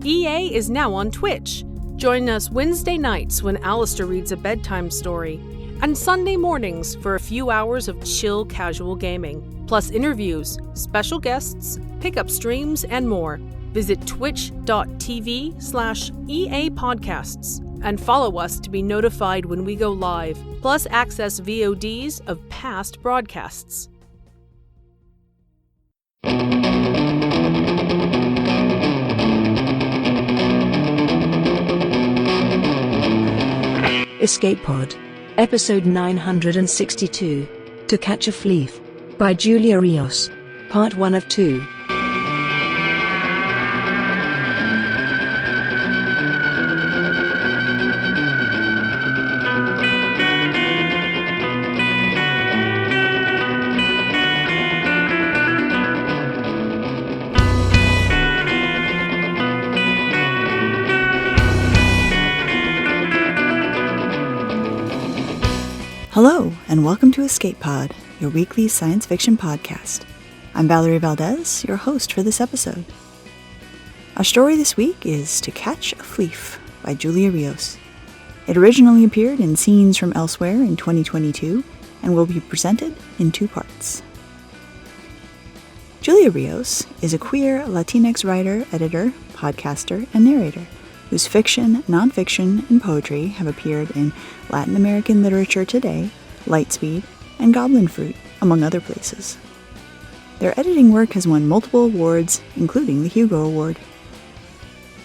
EA is now on Twitch. Join us Wednesday nights when Alistair reads a bedtime story, and Sunday mornings for a few hours of chill casual gaming, plus interviews, special guests, pickup streams, and more. Visit twitch.tv/EA Podcasts and follow us to be notified when we go live, plus access VODs of past broadcasts. Escape Pod, Episode 962, To Catch a Flieff, by Julia Rios, Part 1 of 2. Hello, and welcome to Escape Pod, your weekly science fiction podcast. I'm Valerie Valdez, your host for this episode. Our story this week is To Catch a Flieff by Julia Rios. It originally appeared in Scenes from Elsewhere in 2022 and will be presented in 2 parts. Julia Rios is a queer Latinx writer, editor, podcaster, and narrator whose fiction, nonfiction, and poetry have appeared in Latin American Literature Today, Lightspeed, and Goblin Fruit, among other places. Their editing work has won multiple awards, including the Hugo Award.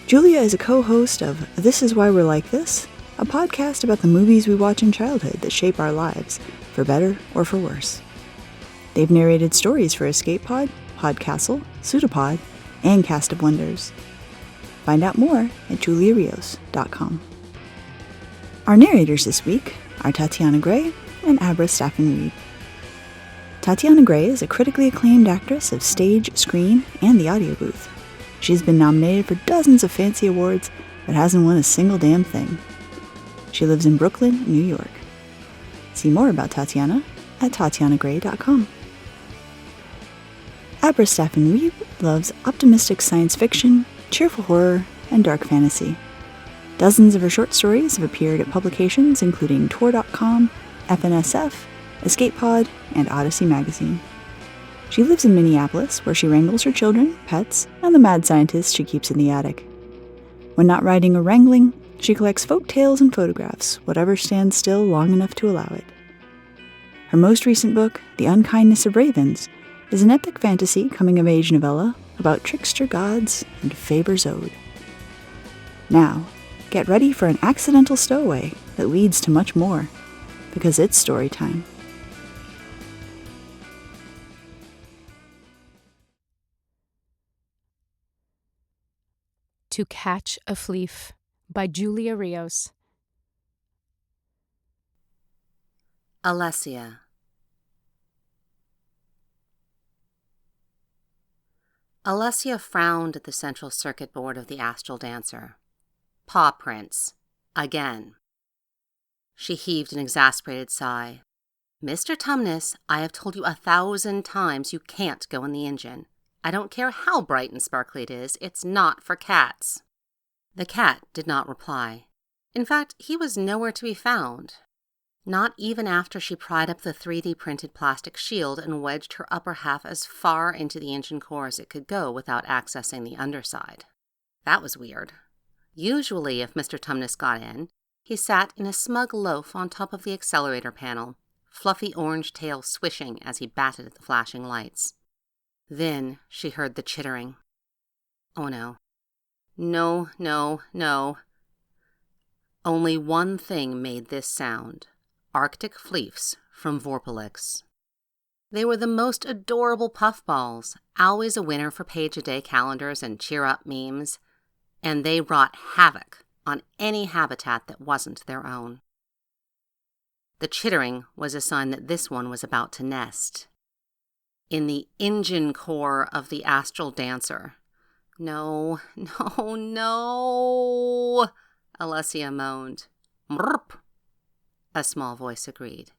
Julia is a co-host of This Is Why We're Like This, a podcast about the movies we watch in childhood that shape our lives, for better or for worse. They've narrated stories for Escape Pod, Podcastle, Pseudopod, and Cast of Wonders. Find out more at juliarios.com. Our narrators this week are Tatiana Gray and Abra Staffen-Reed. Tatiana Gray is a critically acclaimed actress of stage, screen, and the audio booth. She's been nominated for dozens of fancy awards, but hasn't won a single damn thing. She lives in Brooklyn, New York. See more about Tatiana at tatianagray.com. Abra Staffen-Reed loves optimistic science fiction, cheerful horror, and dark fantasy. Dozens of her short stories have appeared at publications including Tor.com, FNSF, Escape Pod, and Odyssey Magazine. She lives in Minneapolis, where she wrangles her children, pets, and the mad scientist she keeps in the attic. When not writing or wrangling, she collects folk tales and photographs, whatever stands still long enough to allow it. Her most recent book, The Unkindness of Ravens, is an epic fantasy coming-of-age novella about trickster gods and Faber's Ode. Now, get ready for an accidental stowaway that leads to much more, because it's story time. To Catch a Flieff by Julia Rios. Alessia. Alessia frowned at the central circuit board of the astral dancer. Paw prints. Again. She heaved an exasperated sigh. Mr. Tumnus, I have told you 1,000 times you can't go in the engine. I don't care how bright and sparkly it is, it's not for cats. The cat did not reply. In fact, he was nowhere to be found. Not even after she pried up the 3D printed plastic shield and wedged her upper half as far into the engine core as it could go without accessing the underside. That was weird. Usually, if Mr. Tumnus got in, he sat in a smug loaf on top of the accelerator panel, fluffy orange tail swishing as he batted at the flashing lights. Then she heard the chittering. Oh no. No, no, no. Only one thing made this sound. Arctic Flieffs from Vorpalix. They were the most adorable puffballs, always a winner for page-a-day calendars and cheer-up memes, and they wrought havoc on any habitat that wasn't their own. The chittering was a sign that this one was about to nest. In the engine core of the astral dancer. No, no, no, Alessia moaned. Mrrp. A small voice agreed.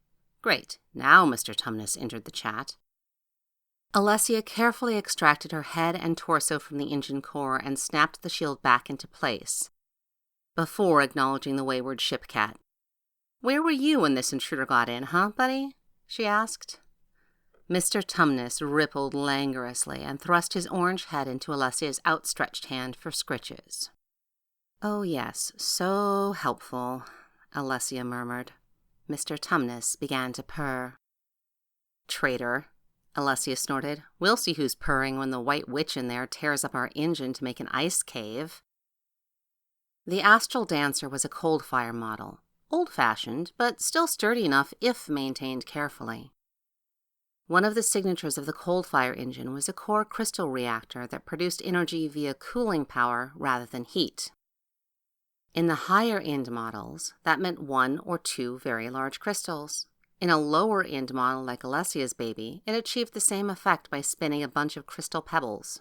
Great, now Mr. Tumnus entered the chat. Alessia carefully extracted her head and torso from the engine core and snapped the shield back into place, before acknowledging the wayward ship cat. "Where were you when this intruder got in, huh, buddy?" she asked. Mr. Tumnus rippled languorously and thrust his orange head into Alessia's outstretched hand for scritches. "Oh yes, so helpful," Alessia murmured. Mr. Tumnus began to purr. "Traitor," Alessia snorted. "We'll see who's purring when the White Witch in there tears up our engine to make an ice cave." The Astral Dancer was a cold-fire model, old-fashioned, but still sturdy enough if maintained carefully. One of the signatures of the cold-fire engine was a core crystal reactor that produced energy via cooling power rather than heat. In the higher-end models, that meant 1 or 2 very large crystals. In a lower-end model like Alessia's baby, it achieved the same effect by spinning a bunch of crystal pebbles.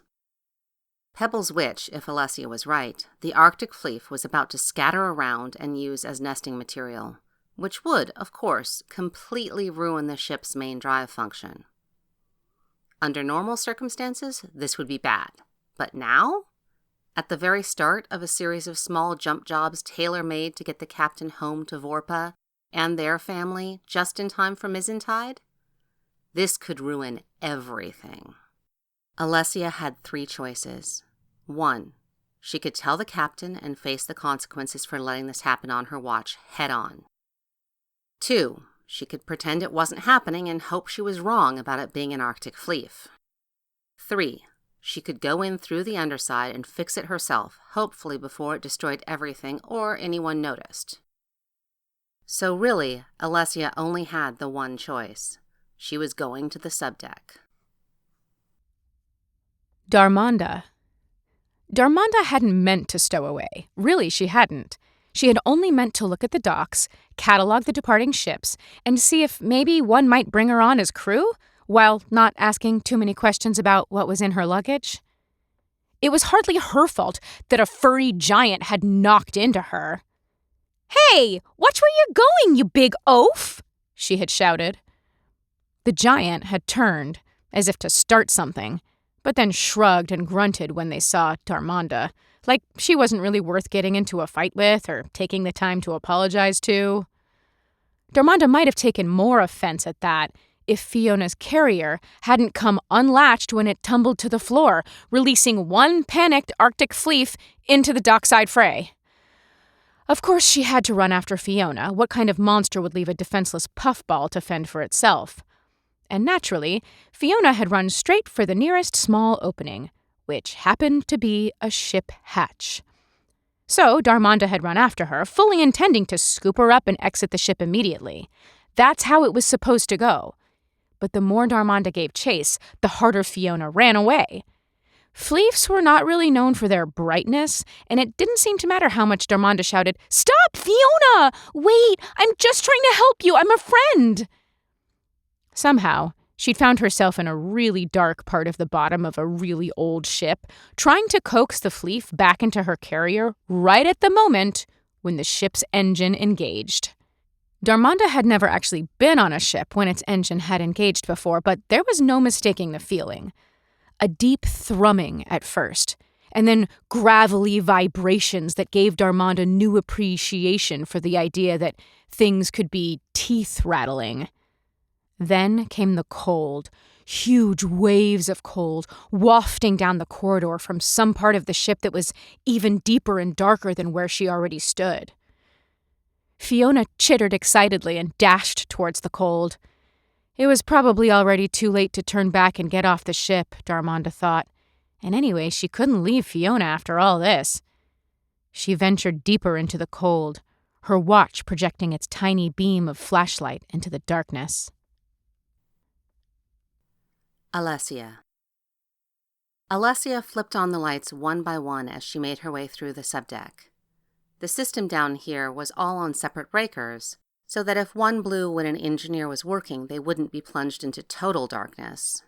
Pebbles which, if Alessia was right, the Arctic Flieff was about to scatter around and use as nesting material, which would, of course, completely ruin the ship's main drive function. Under normal circumstances, this would be bad. But now? At the very start of a series of small jump jobs tailor-made to get the captain home to Vorpa and their family just in time for Mizentide? This could ruin everything. Alessia had 3 choices. 1. She could tell the captain and face the consequences for letting this happen on her watch head on. 2. She could pretend it wasn't happening and hope she was wrong about it being an Arctic Flieff. 3. She could go in through the underside and fix it herself, hopefully before it destroyed everything or anyone noticed. So really, Alessia only had the one choice. She was going to the subdeck. Darmonda. Darmonda hadn't meant to stow away. Really, she hadn't. She had only meant to look at the docks, catalog the departing ships, and see if maybe one might bring her on as crew, while not asking too many questions about what was in her luggage. It was hardly her fault that a furry giant had knocked into her. "Hey, watch where you're going, you big oaf!" she had shouted. The giant had turned, as if to start something, but then shrugged and grunted when they saw Darmonda, like she wasn't really worth getting into a fight with or taking the time to apologize to. Darmonda might have taken more offense at that if Fiona's carrier hadn't come unlatched when it tumbled to the floor, releasing one panicked Arctic Flieff into the dockside fray. Of course she had to run after Fiona. What kind of monster would leave a defenseless puffball to fend for itself? And naturally, Fiona had run straight for the nearest small opening, which happened to be a ship hatch. So Darmonda had run after her, fully intending to scoop her up and exit the ship immediately. That's how it was supposed to go. But the more Darmonda gave chase, the harder Fiona ran away. Flieffs were not really known for their brightness, and it didn't seem to matter how much Darmonda shouted, "Stop, Fiona! Wait, I'm just trying to help you, I'm a friend!" Somehow, she'd found herself in a really dark part of the bottom of a really old ship, trying to coax the Flieff back into her carrier right at the moment when the ship's engine engaged. Darmonda had never actually been on a ship when its engine had engaged before, but there was no mistaking the feeling. A deep thrumming at first, and then gravelly vibrations that gave Darmonda new appreciation for the idea that things could be teeth-rattling. Then came the cold, huge waves of cold, wafting down the corridor from some part of the ship that was even deeper and darker than where she already stood. Fiona chittered excitedly and dashed towards the cold. It was probably already too late to turn back and get off the ship, Darmonda thought. And anyway, she couldn't leave Fiona after all this. She ventured deeper into the cold, her watch projecting its tiny beam of flashlight into the darkness. Alessia. Alessia flipped on the lights one by one as she made her way through the subdeck. The system down here was all on separate breakers, so that if one blew when an engineer was working, they wouldn't be plunged into total darkness.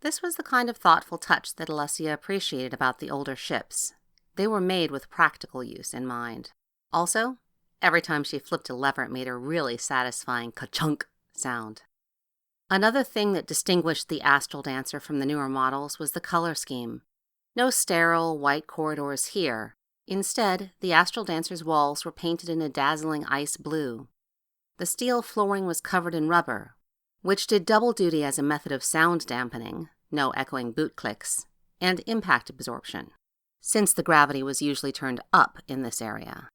This was the kind of thoughtful touch that Alessia appreciated about the older ships. They were made with practical use in mind. Also, every time she flipped a lever, it made a really satisfying ka-chunk sound. Another thing that distinguished the Astral Dancer from the newer models was the color scheme. No sterile, white corridors here. Instead, the Astral Dancer's walls were painted in a dazzling ice blue. The steel flooring was covered in rubber, which did double duty as a method of sound dampening, no echoing boot clicks, and impact absorption, since the gravity was usually turned up in this area.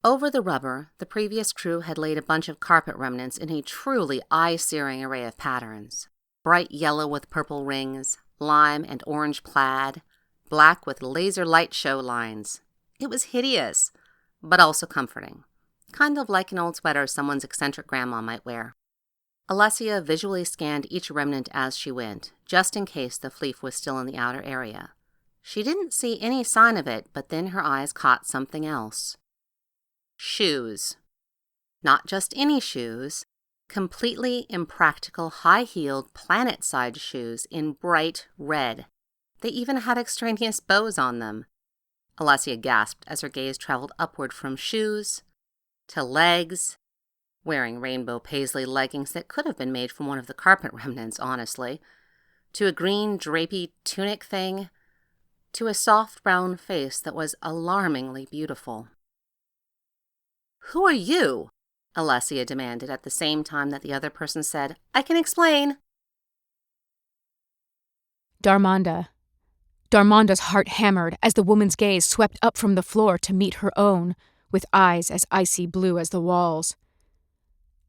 Over the rubber, the previous crew had laid a bunch of carpet remnants in a truly eye-searing array of patterns. Bright yellow with purple rings, lime and orange plaid, black with laser light show lines. It was hideous, but also comforting. Kind of like an old sweater someone's eccentric grandma might wear. Alessia visually scanned each remnant as she went, just in case the Flieff was still in the outer area. She didn't see any sign of it, but then her eyes caught something else. Shoes. Not just any shoes. Completely impractical, high-heeled, planet-sized shoes in bright red. They even had extraneous bows on them. Alessia gasped as her gaze traveled upward from shoes to legs, wearing rainbow paisley leggings that could have been made from one of the carpet remnants, honestly, to a green drapey tunic thing, to a soft brown face that was alarmingly beautiful. "Who are you?" Alessia demanded at the same time that the other person said, "I can explain." Darmanda. Darmanda's heart hammered as the woman's gaze swept up from the floor to meet her own, with eyes as icy blue as the walls.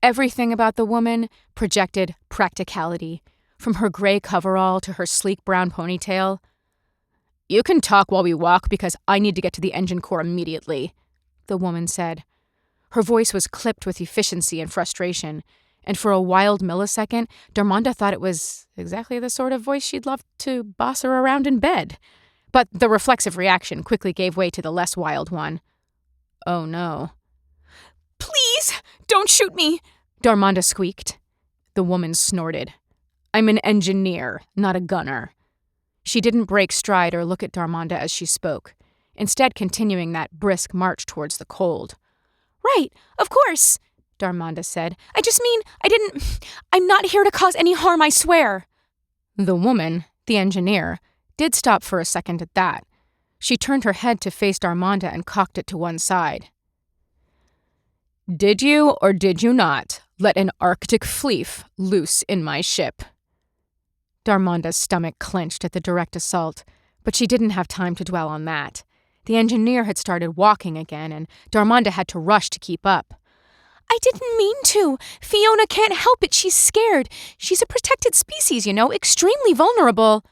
Everything about the woman projected practicality, from her gray coverall to her sleek brown ponytail. "You can talk while we walk because I need to get to the engine core immediately," the woman said. Her voice was clipped with efficiency and frustration, and for a wild millisecond, Darmanda thought it was exactly the sort of voice she'd love to boss her around in bed. But the reflexive reaction quickly gave way to the less wild one. Oh no. "Please, don't shoot me," Darmanda squeaked. The woman snorted. "I'm an engineer, not a gunner." She didn't break stride or look at Darmanda as she spoke, instead continuing that brisk march towards the cold. "Right, of course," Darmanda said. I'm not here to cause any harm, I swear." The woman, the engineer, did stop for a second at that. She turned her head to face Darmanda and cocked it to one side. "Did you or did you not let an Arctic Flieff loose in my ship?" Darmanda's stomach clenched at the direct assault, but she didn't have time to dwell on that. The engineer had started walking again, and Darmanda had to rush to keep up. "I didn't mean to. Fiona can't help it. She's scared. She's a protected species, extremely vulnerable."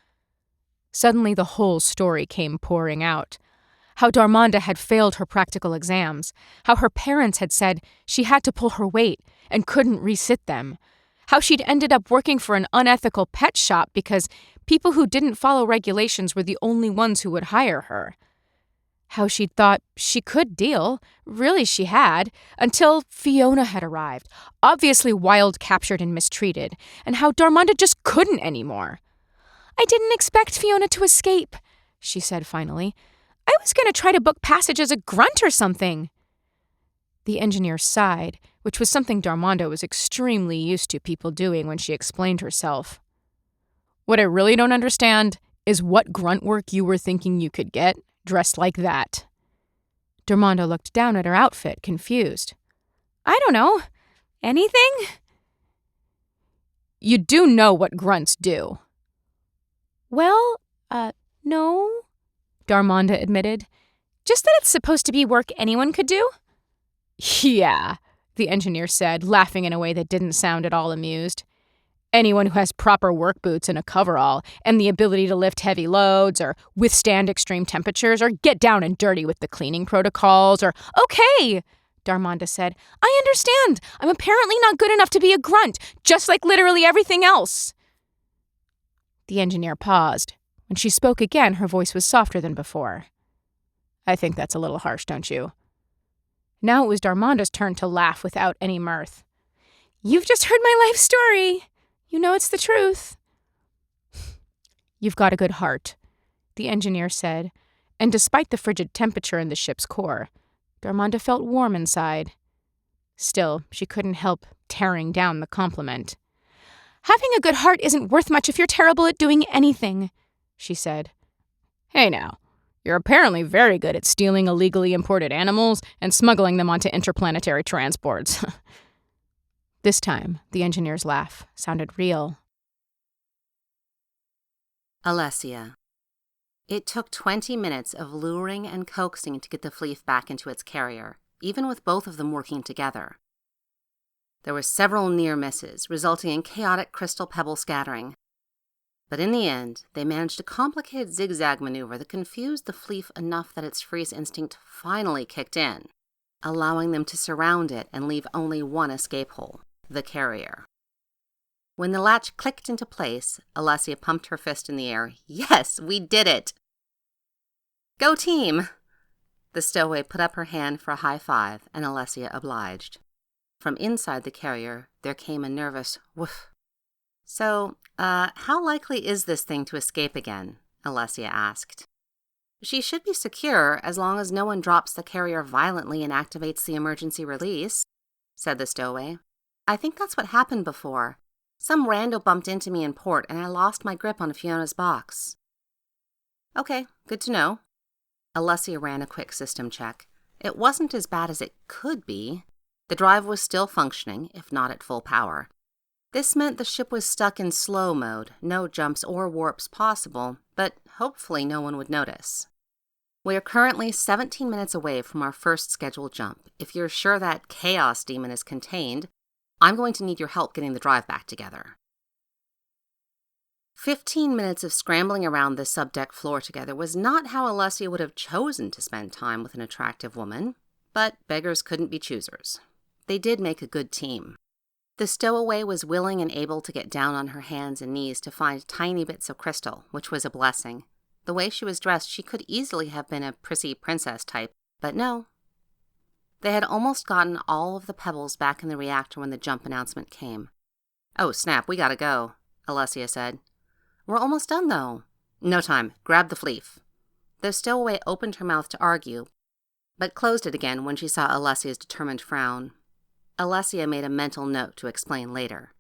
Suddenly the whole story came pouring out. How Darmanda had failed her practical exams, how her parents had said she had to pull her weight and couldn't resit them, how she'd ended up working for an unethical pet shop because people who didn't follow regulations were the only ones who would hire her. How she'd thought she could deal, really she had, until Fiona had arrived, obviously wild captured and mistreated, and how Darmanda just couldn't anymore. "I didn't expect Fiona to escape," she said finally. "I was going to try to book passage as a grunt or something." The engineer sighed, which was something Darmanda was extremely used to people doing when she explained herself. "What I really don't understand is what grunt work you were thinking you could get dressed like that." Darmanda looked down at her outfit, confused. "I don't know. Anything?" "You do know what grunts do." "Well, no," Darmanda admitted. "Just that it's supposed to be work anyone could do." "Yeah," the engineer said, laughing in a way that didn't sound at all amused. "Anyone who has proper work boots and a coverall and the ability to lift heavy loads or withstand extreme temperatures or get down and dirty with the cleaning protocols or—" "Okay," Darmanda said. "I understand. I'm apparently not good enough to be a grunt, just like literally everything else." The engineer paused. When she spoke again, her voice was softer than before. "I think that's a little harsh, don't you?" Now it was Darmanda's turn to laugh without any mirth. "You've just heard my life story. You know it's the truth." "You've got a good heart," the engineer said, and despite the frigid temperature in the ship's core, Darmanda felt warm inside. Still, she couldn't help tearing down the compliment. Having a good heart isn't worth much if you're terrible at doing anything, she said. Hey now, you're apparently very good at stealing illegally imported animals and smuggling them onto interplanetary transports. This time, the engineer's laugh sounded real. Alessia. It took 20 minutes of luring and coaxing to get the Flieff back into its carrier, even with both of them working together. There were several near misses, resulting in chaotic crystal pebble scattering. But in the end, they managed a complicated zigzag maneuver that confused the Flieff enough that its freeze instinct finally kicked in, allowing them to surround it and leave only one escape hole, the carrier. When the latch clicked into place, Alessia pumped her fist in the air. Yes, we did it! Go team! The stowaway put up her hand for a high five, and Alessia obliged. From inside the carrier, there came a nervous woof. So, how likely is this thing to escape again? Alessia asked. She should be secure as long as no one drops the carrier violently and activates the emergency release, said the stowaway. I think that's what happened before. Some rando bumped into me in port and I lost my grip on Fiona's box. Okay, good to know. Alessia ran a quick system check. It wasn't as bad as it could be. The drive was still functioning, if not at full power. This meant the ship was stuck in slow mode, no jumps or warps possible, but hopefully no one would notice. We are currently 17 minutes away from our first scheduled jump. If you're sure that chaos demon is contained, I'm going to need your help getting the drive back together. 15 minutes of scrambling around the subdeck floor together was not how Alessia would have chosen to spend time with an attractive woman, but beggars couldn't be choosers. They did make a good team. The stowaway was willing and able to get down on her hands and knees to find tiny bits of crystal, which was a blessing. The way she was dressed, she could easily have been a prissy princess type, but no. They had almost gotten all of the pebbles back in the reactor when the jump announcement came. Oh, snap, we gotta go, Alessia said. We're almost done, though. No time. Grab the Flieff. The stowaway opened her mouth to argue, but closed it again when she saw Alessia's determined frown. Alessia made a mental note to explain later,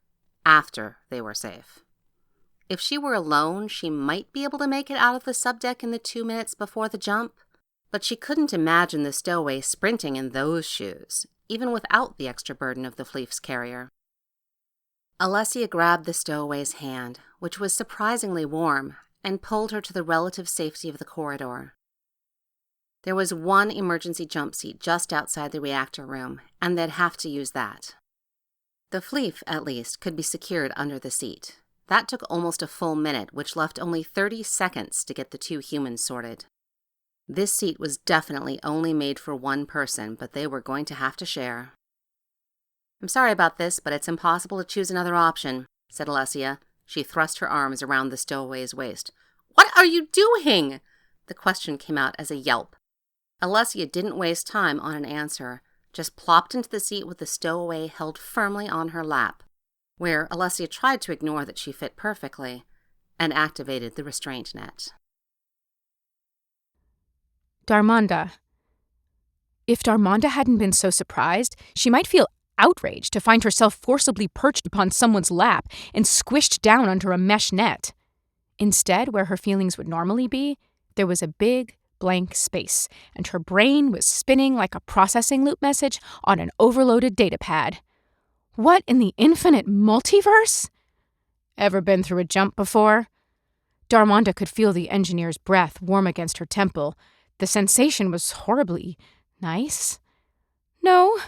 after they were safe. If she were alone, she might be able to make it out of the subdeck in the 2 minutes before the jump, but she couldn't imagine the stowaway sprinting in those shoes, even without the extra burden of the Flieff's carrier. Alessia grabbed the stowaway's hand, which was surprisingly warm, and pulled her to the relative safety of the corridor. There was one emergency jump seat just outside the reactor room, and they'd have to use that. The Flieff, at least, could be secured under the seat. That took almost a full minute, which left only 30 seconds to get the two humans sorted. This seat was definitely only made for one person, but they were going to have to share. I'm sorry about this, but it's impossible to choose another option, said Alessia. She thrust her arms around the stowaway's waist. What are you doing? The question came out as a yelp. Alessia didn't waste time on an answer, just plopped into the seat with the stowaway held firmly on her lap, where Alessia tried to ignore that she fit perfectly, and activated the restraint net. Darmanda. If Darmanda hadn't been so surprised, she might feel outraged to find herself forcibly perched upon someone's lap and squished down under a mesh net. Instead, where her feelings would normally be, there was a big, blank space, and her brain was spinning like a processing loop message on an overloaded datapad. What in the infinite multiverse? Ever been through a jump before? Darmanda could feel the engineer's breath warm against her temple. The sensation was horribly nice. No,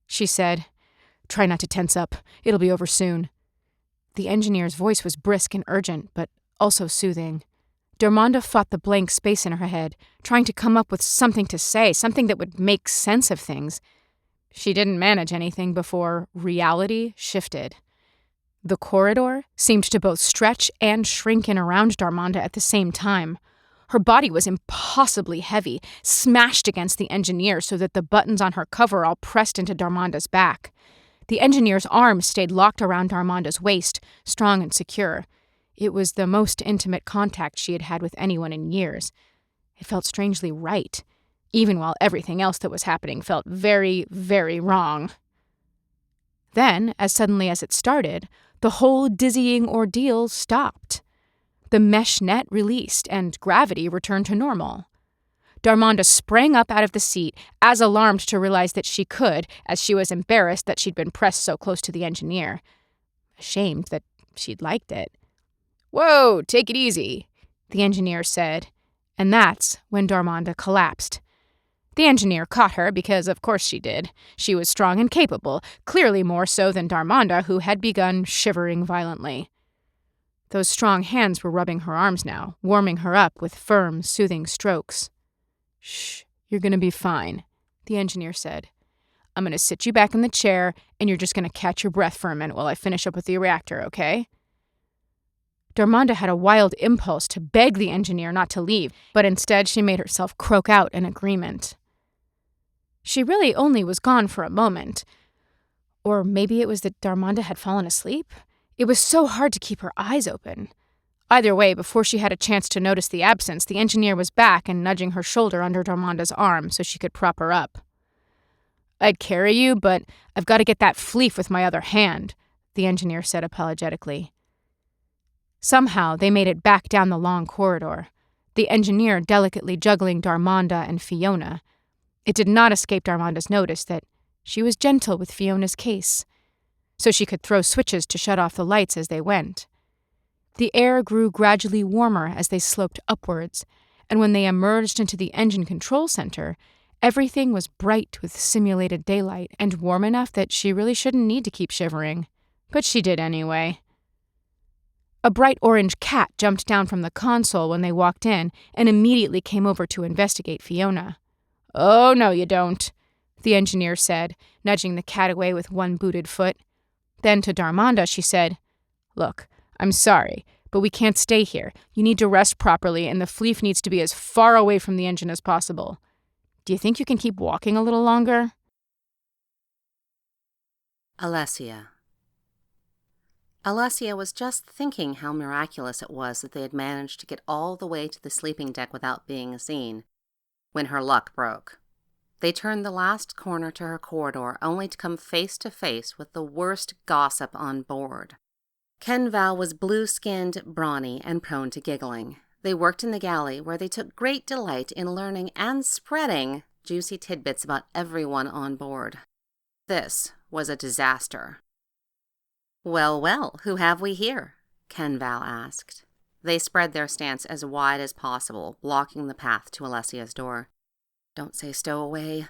she said. Try not to tense up. It'll be over soon. The engineer's voice was brisk and urgent, but also soothing. Darmanda fought the blank space in her head, trying to come up with something to say, something that would make sense of things. She didn't manage anything before reality shifted. The corridor seemed to both stretch and shrink in around Darmanda at the same time. Her body was impossibly heavy, smashed against the engineer so that the buttons on her coverall pressed into Darmanda's back. The engineer's arms stayed locked around Darmanda's waist, strong and secure. It was the most intimate contact she had had with anyone in years. It felt strangely right, even while everything else that was happening felt very, very wrong. Then, as suddenly as it started, The whole dizzying ordeal stopped. The mesh net released, and gravity returned to normal. Darmonda sprang up out of the seat, as alarmed to realize that she could, as she was embarrassed that she'd been pressed so close to the engineer. Ashamed that she'd liked it. "Whoa, take it easy," the engineer said, and that's when Darmonda collapsed. The engineer caught her because, of course, she did. She was strong and capable, clearly more so than Darmonda, who had begun shivering violently. Those strong hands were rubbing her arms now, warming her up with firm, soothing strokes. "Shh, you're going to be fine," the engineer said. "I'm going to sit you back in the chair, and you're just going to catch your breath for a minute while I finish up with the reactor, okay?" Darmonda had a wild impulse to beg the engineer not to leave, but instead she made herself croak out in agreement. She really only was gone for a moment. Or maybe it was that Darmonda had fallen asleep? It was so hard to keep her eyes open. Either way, before she had a chance to notice the absence, the engineer was back and nudging her shoulder under Darmonda's arm so she could prop her up. "I'd carry you, but I've got to get that Flieff with my other hand," the engineer said apologetically. Somehow, they made it back down the long corridor, the engineer delicately juggling Darmonda and Fiona. It did not escape Darmonda's notice that she was gentle with Fiona's case, so she could throw switches to shut off the lights as they went. The air grew gradually warmer as they sloped upwards, and when they emerged into the engine control center, everything was bright with simulated daylight and warm enough that she really shouldn't need to keep shivering. But she did anyway. A bright orange cat jumped down from the console when they walked in and immediately came over to investigate Fiona. "Oh, no, you don't," the engineer said, nudging the cat away with one booted foot. Then to Darmonda she said, "Look, I'm sorry, but we can't stay here. You need to rest properly, and the Flieff needs to be as far away from the engine as possible. Do you think you can keep walking a little longer?" Alessia was just thinking how miraculous it was that they had managed to get all the way to the sleeping deck without being seen, when her luck broke. They turned the last corner to her corridor only to come face to face with the worst gossip on board. Ken Val was blue-skinned, brawny, and prone to giggling. They worked in the galley, where they took great delight in learning and spreading juicy tidbits about everyone on board. This was a disaster. "Well, well, who have we here?" Ken Val asked. They spread their stance as wide as possible, blocking the path to Alessia's door. "Don't say stowaway,"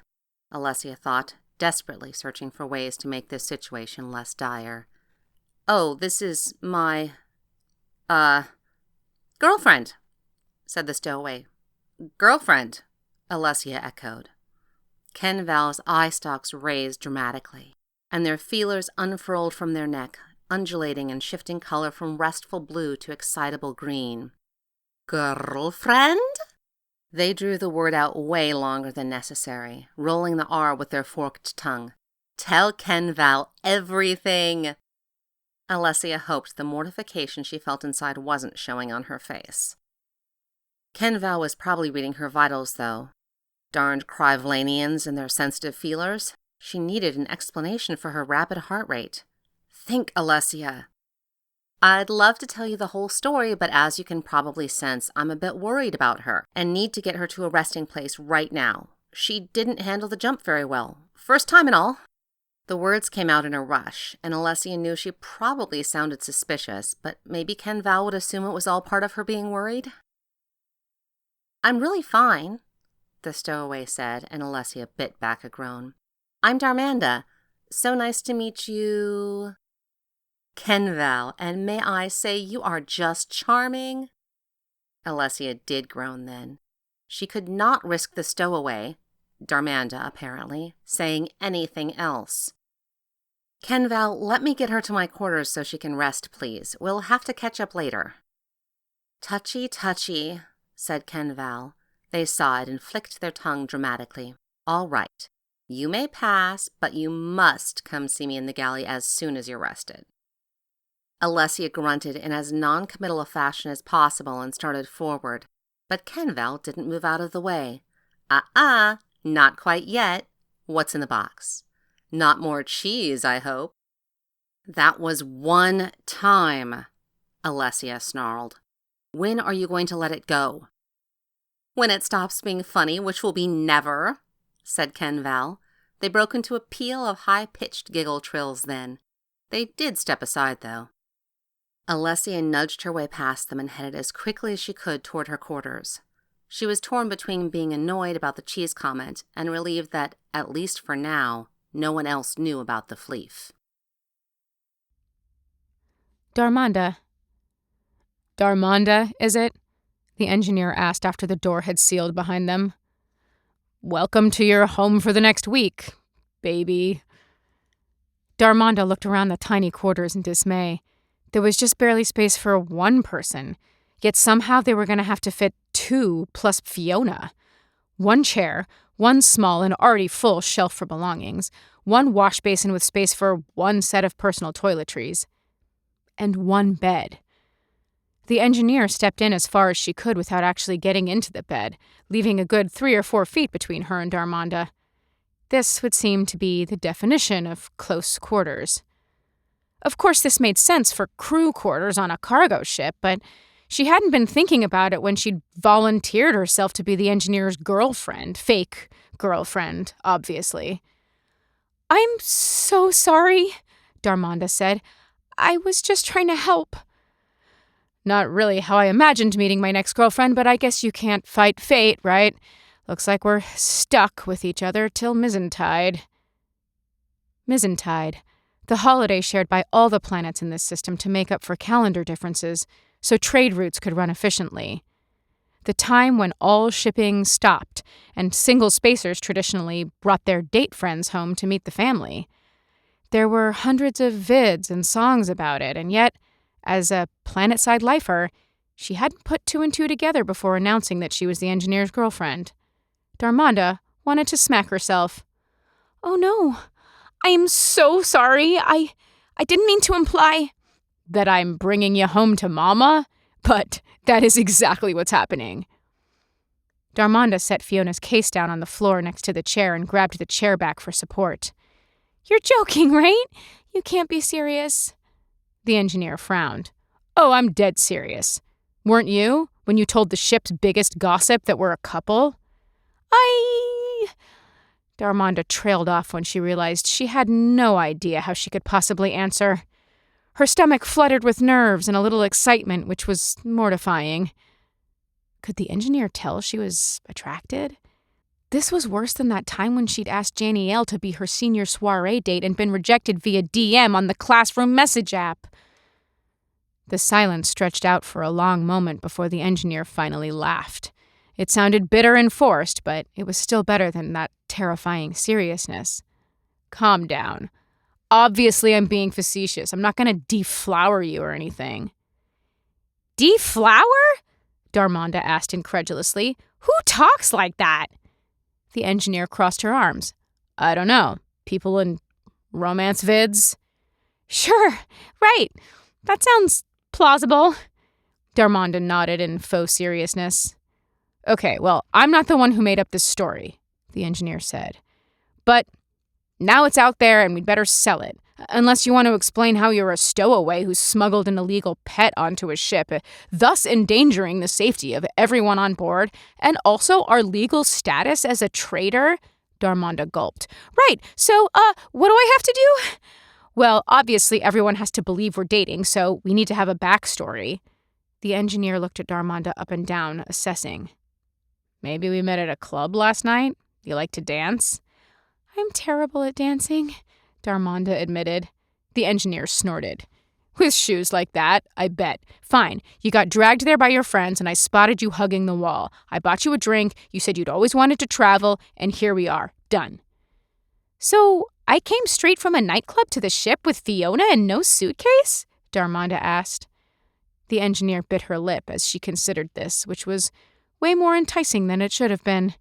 Alessia thought, desperately searching for ways to make this situation less dire. "Oh, this is my, girlfriend," said the stowaway. "Girlfriend," Alessia echoed. Ken Val's eye stalks raised dramatically, and their feelers unfurled from their neck, undulating and shifting color from restful blue to excitable green. "Girlfriend?" They drew the word out way longer than necessary, rolling the R with their forked tongue. "Tell Ken Val everything." Alessia hoped the mortification she felt inside wasn't showing on her face. Ken Val was probably reading her vitals, though. Darned Crivlanians and their sensitive feelers. She needed an explanation for her rapid heart rate. Think, Alessia. "I'd love to tell you the whole story, but as you can probably sense, I'm a bit worried about her and need to get her to a resting place right now. She didn't handle the jump very well. First time and all." The words came out in a rush, and Alessia knew she probably sounded suspicious, but maybe Ken Val would assume it was all part of her being worried. "I'm really fine," the stowaway said, and Alessia bit back a groan. "I'm Darmonda. So nice to meet you." "Ken Val, and may I say you are just charming." Alessia did groan then. She could not risk the stowaway, Darmonda apparently, saying anything else. "Ken Val, let me get her to my quarters so she can rest, please. We'll have to catch up later." "Touchy, touchy," said Ken Val. They sighed and flicked their tongue dramatically. "All right. You may pass, but you must come see me in the galley as soon as you're rested." Alessia grunted in as non-committal a fashion as possible and started forward, but Ken Val didn't move out of the way. Not quite yet. What's in the box? Not more cheese, I hope." That was one time, Alessia snarled. When are you going to let it go? When it stops being funny, which will be never, said Ken Val. They broke into a peal of high-pitched giggle trills then. They did step aside, though. Alessia nudged her way past them and headed as quickly as she could toward her quarters. She was torn between being annoyed about the cheese comment and relieved that, at least for now, no one else knew about the Flieff. Darmonda, is it? The engineer asked after the door had sealed behind them. Welcome to your home for the next week, baby. Darmonda looked around the tiny quarters in dismay. There was just barely space for one person, yet somehow they were going to have to fit two plus Fiona. One chair, one small and already full shelf for belongings, one wash basin with space for one set of personal toiletries, and one bed. The engineer stepped in as far as she could without actually getting into the bed, leaving a good 3 or 4 feet between her and Darmonda. This would seem to be the definition of close quarters. Of course, this made sense for crew quarters on a cargo ship, but she hadn't been thinking about it when she'd volunteered herself to be the engineer's girlfriend. Fake girlfriend, obviously. I'm so sorry, Darmonda said. I was just trying to help. Not really how I imagined meeting my next girlfriend, but I guess you can't fight fate, right? Looks like we're stuck with each other till Mizentide. Mizentide, the holiday shared by all the planets in this system to make up for calendar differences, so trade routes could run efficiently. The time when all shipping stopped, and single spacers traditionally brought their date friends home to meet the family. There were hundreds of vids and songs about it, and yet, as a planet-side lifer, she hadn't put 2 and 2 together before announcing that she was the engineer's girlfriend. Darmonda wanted to smack herself. Oh no, I am so sorry. I didn't mean to imply that I'm bringing you home to Mama, but that is exactly what's happening. Darmonda set Fiona's case down on the floor next to the chair and grabbed the chair back for support. You're joking, right? You can't be serious. The engineer frowned. Oh, I'm dead serious. Weren't you, when you told the ship's biggest gossip that we're a couple? Darmonda trailed off when she realized she had no idea how she could possibly answer. Her stomach fluttered with nerves and a little excitement, which was mortifying. Could the engineer tell she was attracted? This was worse than that time when she'd asked Janie L to be her senior soiree date and been rejected via DM on the classroom message app. The silence stretched out for a long moment before the engineer finally laughed. It sounded bitter and forced, but it was still better than that terrifying seriousness. Calm down. Obviously, I'm being facetious. I'm not going to deflower you or anything. Deflower? Darmonda asked incredulously. Who talks like that? The engineer crossed her arms. I don't know. People in romance vids? Sure, right. That sounds plausible. Darmonda nodded in faux seriousness. Okay, well, I'm not the one who made up this story, the engineer said. But now it's out there and we'd better sell it. Unless you want to explain how you're a stowaway who smuggled an illegal pet onto a ship, thus endangering the safety of everyone on board, and also our legal status as a traitor, Darmonda gulped. Right, so, what do I have to do? Well, obviously everyone has to believe we're dating, so we need to have a backstory. The engineer looked at Darmonda up and down, assessing. Maybe we met at a club last night? You like to dance? I'm terrible at dancing, Darmonda admitted. The engineer snorted. With shoes like that, I bet. Fine, you got dragged there by your friends and I spotted you hugging the wall. I bought you a drink, you said you'd always wanted to travel, and here we are. Done. So, I came straight from a nightclub to the ship with Fiona and no suitcase? Darmonda asked. The engineer bit her lip as she considered this, which was way more enticing than it should have been.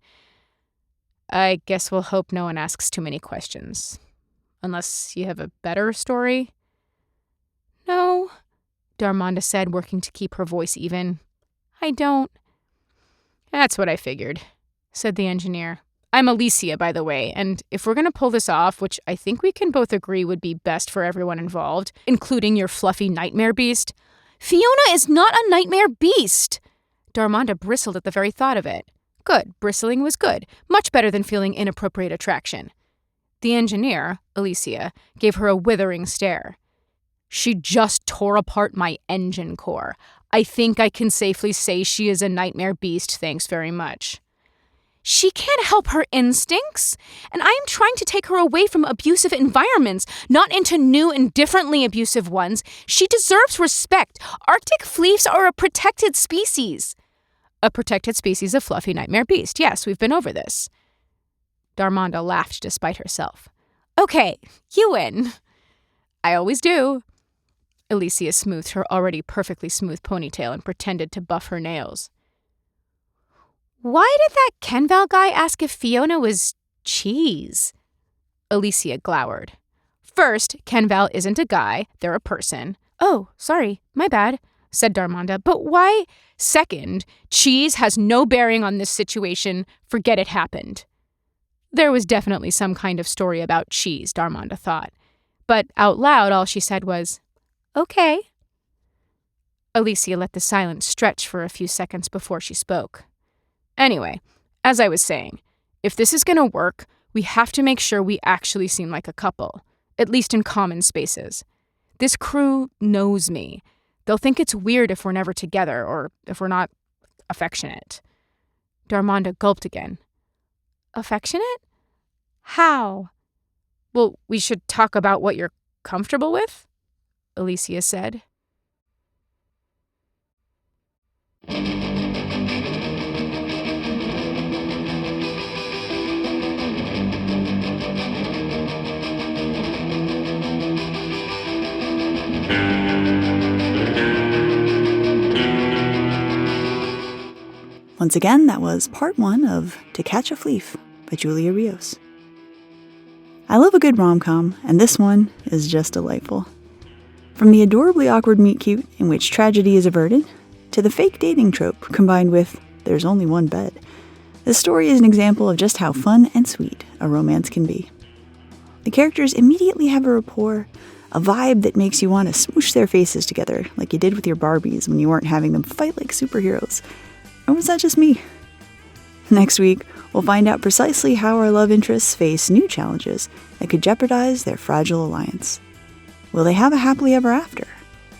I guess we'll hope no one asks too many questions. Unless you have a better story? No, Darmonda said, working to keep her voice even. I don't. That's what I figured, said the engineer. I'm Alicia, by the way, and if we're going to pull this off, which I think we can both agree would be best for everyone involved, including your fluffy nightmare beast, Fiona is not a nightmare beast! Darmonda bristled at the very thought of it. Good, bristling was good, much better than feeling inappropriate attraction. The engineer, Alicia, gave her a withering stare. She just tore apart my engine core. I think I can safely say she is a nightmare beast, thanks very much. She can't help her instincts, and I am trying to take her away from abusive environments, not into new and differently abusive ones. She deserves respect. Arctic Flieffs are a protected species. A protected species of fluffy nightmare beast. Yes, we've been over this. Darmonda laughed despite herself. Okay, you win. I always do. Alicia smoothed her already perfectly smooth ponytail and pretended to buff her nails. Why did that Kenval guy ask if Fiona was cheese? Alicia glowered. First, Kenval isn't a guy, they're a person. Oh, sorry, my bad, said Darmonda. But why? Second, cheese has no bearing on this situation. Forget it happened. There was definitely some kind of story about cheese, Darmonda thought. But out loud, all she said was, okay. Alicia let the silence stretch for a few seconds before she spoke. Anyway, as I was saying, if this is going to work, we have to make sure we actually seem like a couple, at least in common spaces. This crew knows me. They'll think it's weird if we're never together or if we're not affectionate. Darmonda gulped again. Affectionate? How? Well, we should talk about what you're comfortable with, Alicia said. Once again, that was part 1 of To Catch a Flieff by Julia Rios. I love a good rom-com, and this one is just delightful. From the adorably awkward meet-cute in which tragedy is averted, to the fake dating trope combined with there's only one bed, this story is an example of just how fun and sweet a romance can be. The characters immediately have a rapport, a vibe that makes you want to smoosh their faces together like you did with your Barbies when you weren't having them fight like superheroes. Or was that just me? Next week, we'll find out precisely how our love interests face new challenges that could jeopardize their fragile alliance. Will they have a happily ever after?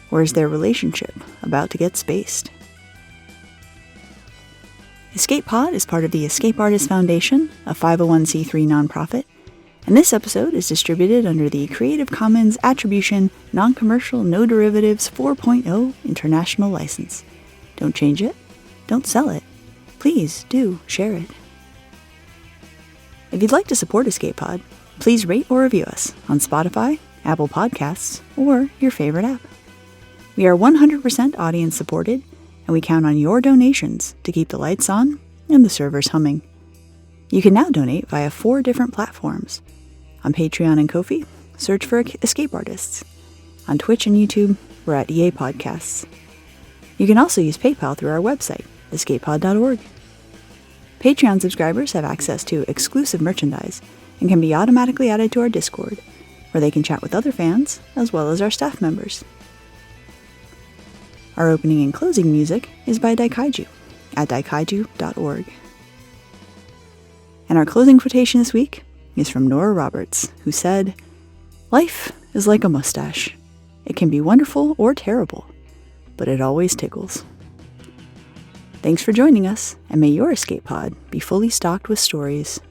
Or is their relationship about to get spaced? Escape Pod is part of the Escape Artists Foundation, a 501c3 nonprofit, and this episode is distributed under the Creative Commons Attribution Non-Commercial No Derivatives 4.0 International License. Don't change it. Don't sell it. Please do share it. If you'd like to support Escape Pod, please rate or review us on Spotify, Apple Podcasts, or your favorite app. We are 100% audience supported, and we count on your donations to keep the lights on and the servers humming. You can now donate via 4 different platforms. On Patreon and Ko-fi, search for Escape Artists. On Twitch and YouTube, we're at EA Podcasts. You can also use PayPal through our website, escapepod.org. Patreon subscribers have access to exclusive merchandise and can be automatically added to our Discord, where they can chat with other fans as well as our staff members. Our opening and closing music is by Daikaiju at daikaiju.org. And our closing quotation this week is from Nora Roberts, who said, "Life is like a mustache. It can be wonderful or terrible, but it always tickles." Thanks for joining us, and may your escape pod be fully stocked with stories